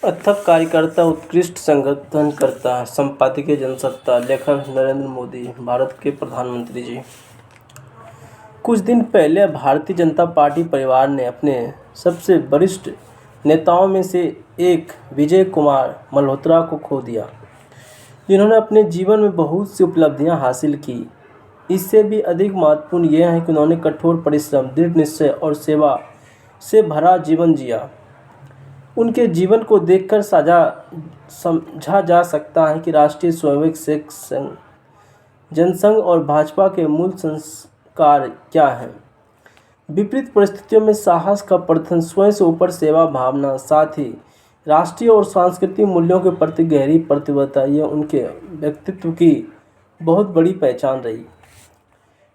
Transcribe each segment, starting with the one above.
अथक कार्यकर्ता, उत्कृष्ट संगठनकर्ता, संपादकीय जनसत्ता लेखक नरेंद्र मोदी, भारत के प्रधानमंत्री जी। कुछ दिन पहले भारतीय जनता पार्टी परिवार ने अपने सबसे वरिष्ठ नेताओं में से एक विजय कुमार मल्होत्रा को खो दिया, जिन्होंने अपने जीवन में बहुत सी उपलब्धियां हासिल की। इससे भी अधिक महत्वपूर्ण यह है कि उन्होंने कठोर परिश्रम, दृढ़ निश्चय और सेवा से भरा जीवन जिया। उनके जीवन को देखकर समझा जा सकता है कि राष्ट्रीय स्वयंसेवक संघ, जनसंघ और भाजपा के मूल संस्कार क्या हैं। विपरीत परिस्थितियों में साहस का प्रदर्शन, स्वयं से ऊपर सेवा भावना, साथ ही राष्ट्रीय और सांस्कृतिक मूल्यों के प्रति गहरी प्रतिबद्धता, यह उनके व्यक्तित्व की बहुत बड़ी पहचान रही।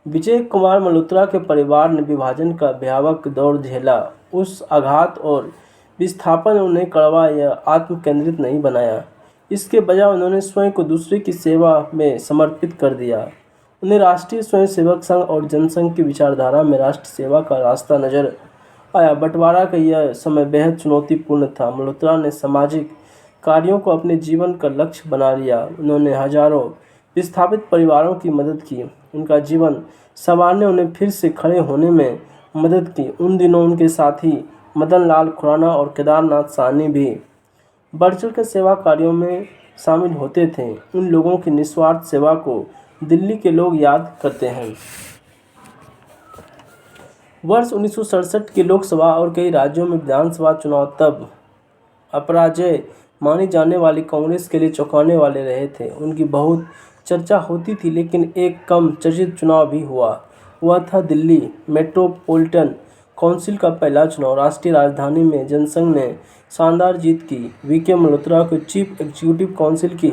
विजय कुमार मल्होत्रा के परिवार ने विभाजन का भयावह दौर झेला। उस आघात और विस्थापन ने उन्हें कड़वा या आत्म-केंद्रित नहीं बनाया। इसके बजाय उन्होंने स्वयं को दूसरे की सेवा में समर्पित कर दिया। उन्हें राष्ट्रीय स्वयंसेवक संघ और जनसंघ की विचारधारा में राष्ट्र सेवा का रास्ता नजर आया। बंटवारा का यह समय बेहद चुनौतीपूर्ण था। मल्होत्रा ने सामाजिक कार्यों को अपने जीवन का लक्ष्य बना लिया। उन्होंने हजारों विस्थापित परिवारों की मदद की, उनका जीवन संवारने, उन्हें फिर से खड़े होने में मदद की। उन दिनों उनके साथी मदन लाल खुराना और केदारनाथ साहनी भी बढ़-चढ़कर सेवा कार्यों में शामिल होते थे। उन लोगों की निस्वार्थ सेवा को दिल्ली के लोग याद करते हैं। वर्ष 1967 के लोकसभा और कई राज्यों में विधानसभा चुनाव तब अपराजय मानी जाने वाली कांग्रेस के लिए चौंकाने वाले रहे थे। उनकी बहुत चर्चा होती थी, लेकिन एक कम चर्चित चुनाव भी हुआ। वह था दिल्ली मेट्रोपॉलिटन काउंसिल का पहला चुनाव। राष्ट्रीय राजधानी में जनसंघ ने शानदार जीत की। वीके मल्होत्रा को चीफ एग्जीक्यूटिव काउंसिल की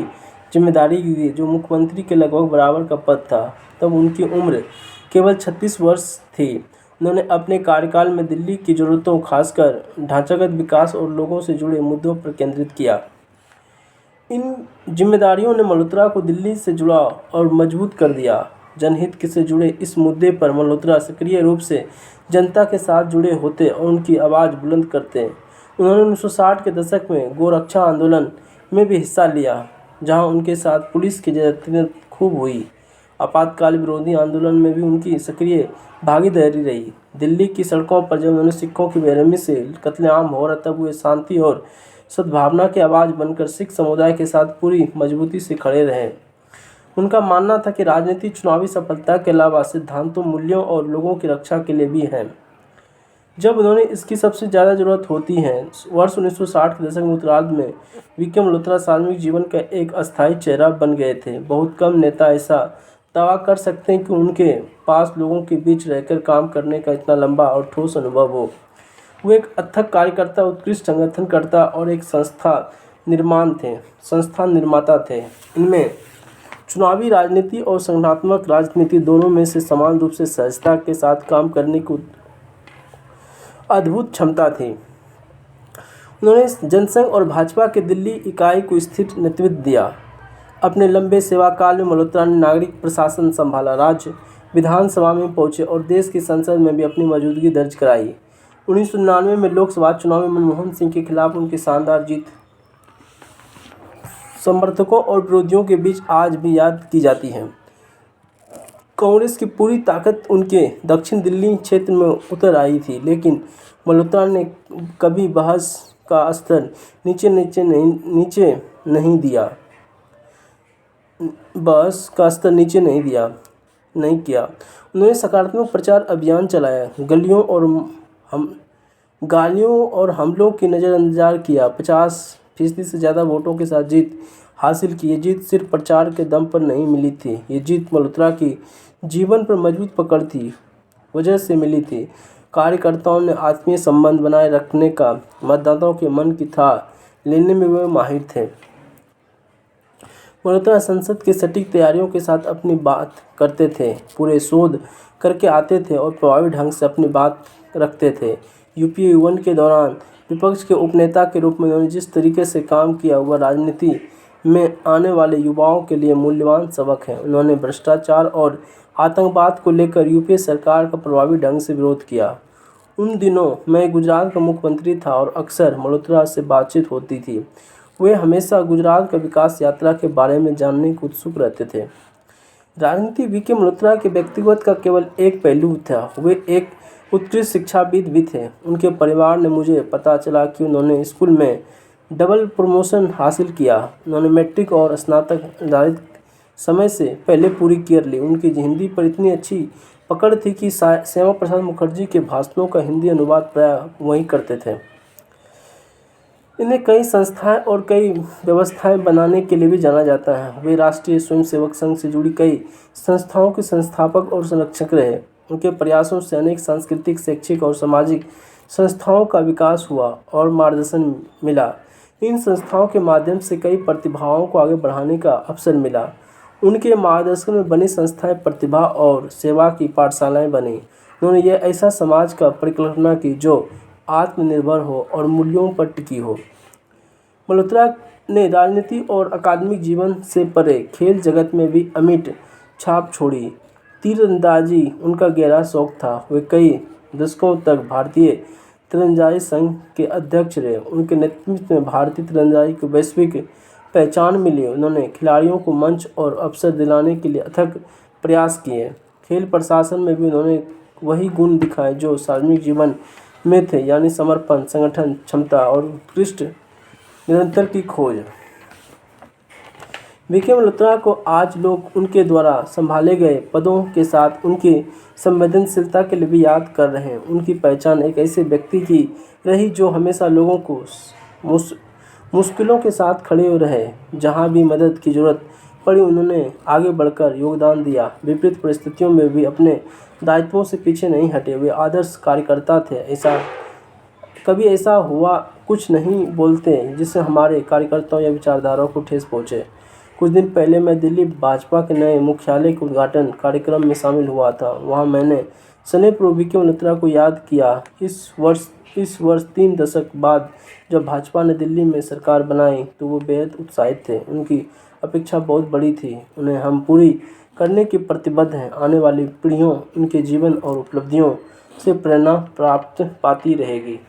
जिम्मेदारी दी, जो मुख्यमंत्री के लगभग बराबर का पद था। तब उनकी उम्र केवल 36 वर्ष थी। उन्होंने अपने कार्यकाल में दिल्ली की जरूरतों, खासकर ढांचागत विकास और लोगों से जुड़े मुद्दों पर केंद्रित किया। इन जिम्मेदारियों ने मल्होत्रा को दिल्ली से जुड़ा और मजबूत कर दिया। जनहित से जुड़े इस मुद्दे पर मल्होत्रा सक्रिय रूप से जनता के साथ जुड़े होते और उनकी आवाज़ बुलंद करते। उन्होंने 1960 के दशक में गोरक्षा आंदोलन में भी हिस्सा लिया, जहां उनके साथ पुलिस की ज्यादती खूब हुई। आपातकाल विरोधी आंदोलन में भी उनकी सक्रिय भागीदारी रही। दिल्ली की सड़कों पर जब उन्होंने सिखों की बेरहमी से कत्लेआम हो रहा, तब वे शांति और सद्भावना की आवाज़ बनकर सिख समुदाय के साथ पूरी मजबूती से खड़े रहे। उनका मानना था कि राजनीति चुनावी सफलता के अलावा सिद्धांतों, मूल्यों और लोगों की रक्षा के लिए भी है, जब उन्होंने इसकी सबसे ज़्यादा ज़रूरत होती है। वर्ष 1960 के दशक में उत्तरार्ध में वीके मल्होत्रा सार्वजनिक जीवन का एक अस्थायी चेहरा बन गए थे। बहुत कम नेता ऐसा दावा कर सकते हैं कि उनके पास लोगों के बीच रहकर काम करने का इतना लंबा और ठोस अनुभव हो। वो एक अथक कार्यकर्ता, उत्कृष्ट संगठनकर्ता और एक संस्थान निर्माता थे। इनमें चुनावी राजनीति और संगठनात्मक राजनीति दोनों में से समान रूप से सहजता के साथ काम करने की अद्भुत क्षमता थी। उन्होंने जनसंघ और भाजपा के दिल्ली इकाई को स्थिर नेतृत्व दिया। अपने लंबे सेवाकाल में मल्होत्रा ने नागरिक प्रशासन संभाला, राज्य विधानसभा में पहुंचे और देश की संसद में भी अपनी मौजूदगी दर्ज कराई। 1999 में लोकसभा चुनाव में मनमोहन सिंह के खिलाफ उनकी शानदार जीत समर्थकों और विरोधियों के बीच आज भी याद की जाती है। कांग्रेस की पूरी ताकत उनके दक्षिण दिल्ली क्षेत्र में उतर आई थी, लेकिन मल्होत्रा ने कभी बहस का स्तर नीचे नहीं किया। उन्होंने सकारात्मक प्रचार अभियान चलाया, गालियों और हमलों की नज़रअंदाज किया। 50% से ज़्यादा वोटों के साथ जीत हासिल की। ये जीत सिर्फ प्रचार के दम पर नहीं मिली थी, ये जीत मल्होत्रा की जीवन पर मजबूत पकड़ थी वजह से मिली थी। कार्यकर्ताओं ने आत्मीय संबंध बनाए रखने का, मतदाताओं के मन की था लेने में वे माहिर थे। मल्होत्रा संसद की सटीक तैयारियों के साथ अपनी बात करते थे, पूरे शोध करके आते थे और प्रभावी ढंग से अपनी बात रखते थे। यूपीए वन के दौरान विपक्ष के उपनेता के रूप में उन्होंने जिस तरीके से काम किया, वह राजनीति में आने वाले युवाओं के लिए मूल्यवान सबक है। उन्होंने भ्रष्टाचार और आतंकवाद को लेकर यूपीए सरकार का प्रभावी ढंग से विरोध किया। उन दिनों मैं गुजरात का मुख्यमंत्री था और अक्सर मल्होत्रा से बातचीत होती थी। वे हमेशा गुजरात का विकास यात्रा के बारे में जानने को उत्सुक रहते थे। राजनीति वीके मल्होत्रा के व्यक्तिगत का केवल एक पहलू था, वे एक उत्कृष्ट शिक्षाविद भी थे। उनके परिवार ने मुझे पता चला कि उन्होंने स्कूल में डबल प्रमोशन हासिल किया। उन्होंने मैट्रिक और स्नातक निर्धारित समय से पहले पूरी कर ली। उनकी हिंदी पर इतनी अच्छी पकड़ थी कि श्यामा प्रसाद मुखर्जी के भाषणों का हिंदी अनुवाद प्रायः वही करते थे। इन्हें कई संस्थाएं और कई व्यवस्थाएं बनाने के लिए भी जाना जाता है। वे राष्ट्रीय स्वयंसेवक संघ से जुड़ी कई संस्थाओं के संस्थापक और संरक्षक रहे। उनके प्रयासों से अनेक सांस्कृतिक, शैक्षिक और सामाजिक संस्थाओं का विकास हुआ और मार्गदर्शन मिला। इन संस्थाओं के माध्यम से कई प्रतिभाओं को आगे बढ़ाने का अवसर मिला। उनके मार्गदर्शन में बनी संस्थाएं प्रतिभा और सेवा की पाठशालाएं बनी। उन्होंने यह ऐसा समाज का परिकल्पना की जो आत्मनिर्भर हो और मूल्यों पर टिकी हो। मल्होत्रा ने राजनीति और अकादमिक जीवन से परे खेल जगत में भी अमिट छाप छोड़ी। तीरंदाजी उनका गहरा शौक था। वे कई दशकों तक भारतीय तीरंदाजी संघ के अध्यक्ष रहे। उनके नेतृत्व में भारतीय तीरंदाजी को वैश्विक पहचान मिली। उन्होंने खिलाड़ियों को मंच और अवसर दिलाने के लिए अथक प्रयास किए। खेल प्रशासन में भी उन्होंने वही गुण दिखाए जो सार्वजनिक जीवन में थे, यानी समर्पण, संगठन क्षमता और उत्कृष्ट निरंतर की खोज। वीके मल्होत्रा को आज लोग उनके द्वारा संभाले गए पदों के साथ उनकी संवेदनशीलता के लिए भी याद कर रहे हैं। उनकी पहचान एक ऐसे व्यक्ति की रही जो हमेशा लोगों को मुश्किलों के साथ खड़े रहे। जहां भी मदद की जरूरत पड़ी उन्होंने आगे बढ़कर योगदान दिया। विपरीत परिस्थितियों में भी अपने दायित्वों से पीछे नहीं हटे। वे आदर्श कार्यकर्ता थे। कभी ऐसा हुआ कुछ नहीं बोलते जिससे हमारे कार्यकर्ताओं या विचारधाराओं को ठेस पहुँचे। कुछ दिन पहले मैं दिल्ली भाजपा के नए मुख्यालय के उद्घाटन कार्यक्रम में शामिल हुआ था। वहां मैंने समय पूर्व वीके मल्होत्रा को याद किया। इस वर्ष 3 दशक बाद जब भाजपा ने दिल्ली में सरकार बनाई तो वो बेहद उत्साहित थे। उनकी अपेक्षा बहुत बड़ी थी, उन्हें हम पूरी करने के प्रतिबद्ध हैं। आने वाली पीढ़ियों उनके जीवन और उपलब्धियों से प्रेरणा प्राप्त पाती रहेगी।